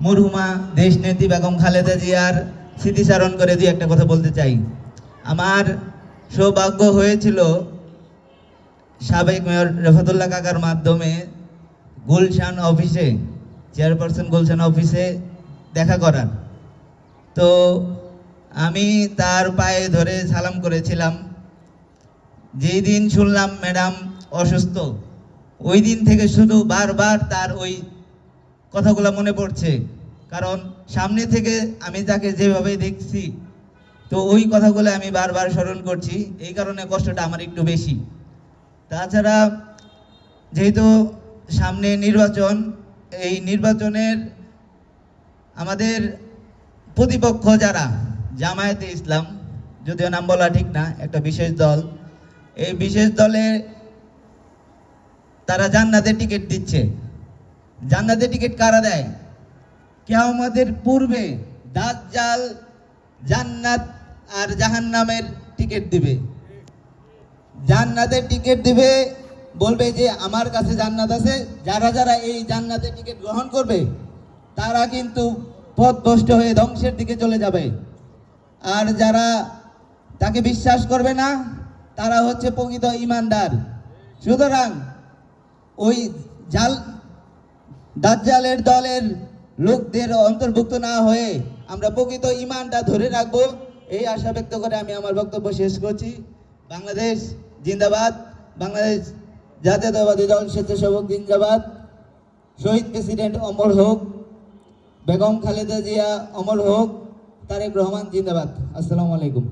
মরহুমা দেশনেত্রী বেগম খালেদা জিয়ার স্মৃতিচারণ করে দুই একটা কথা বলতে চাই। আমার সৌভাগ্য হয়েছিল সাবেক মেয়র রেফাতুল্লাহ কাকার মাধ্যমে গুলশান অফিসে, চেয়ারপারসন গুলশান অফিসে দেখা করার। তো আমি তার পায়ে ধরে সালাম করেছিলাম। যেই দিন শুনলাম ম্যাডাম অসুস্থ, ওই দিন থেকে শুধু বারবার তার ওই কথাগুলো মনে পড়ছে। কারণ সামনে থেকে আমি তাকে যেভাবে দেখছি, তো ওই কথাগুলো আমি বারবার স্মরণ করছি। এই কারণে কষ্টটা আমার একটু বেশি। তাছাড়া যেহেতু সামনে নির্বাচন, এই নির্বাচনের আমাদের প্রতিপক্ষ যারা জামায়াতে ইসলাম, যদিও নাম বলা ঠিক না, একটা বিশেষ দল, এই বিশেষ দলে তারা জান্নাতের টিকিট দিচ্ছে। জান্নাতের টিকিট কারা দেয়? কিয়ামতের পূর্বে দাজ্জাল জান্নাত আর জাহান্নামের টিকিট দিবে। জান্নাতের টিকিট দিবে, বলবে যে আমার কাছে জান্নাত আছে, যারা যারা এই জান্নাতের টিকিট গ্রহণ করবে তারা কিন্তু পথভ্রষ্ট হয়ে ধ্বংসের দিকে চলে যাবে। আর যারা তাকে বিশ্বাস করবে না তারা হচ্ছে প্রকৃত ঈমানদার। সুতরাং ওই দাজ্জালের দলের লোকদের অন্তর্ভুক্ত না হয়ে আমরা প্রকৃত ঈমানটা ধরে রাখবো, এই আশা ব্যক্ত করে আমি আমার বক্তব্য শেষ করছি। বাংলাদেশ জিন্দাবাদ, বাংলাদেশ জাতীয়তাবাদী দল স্বেচ্ছাসেবক জিন্দাবাদ, শহীদ প্রেসিডেন্ট অমর হোক, বেগম খালেদা জিয়া অমর হোক, তারেক রহমান জিন্দাবাদ। আসসালামু আলাইকুম।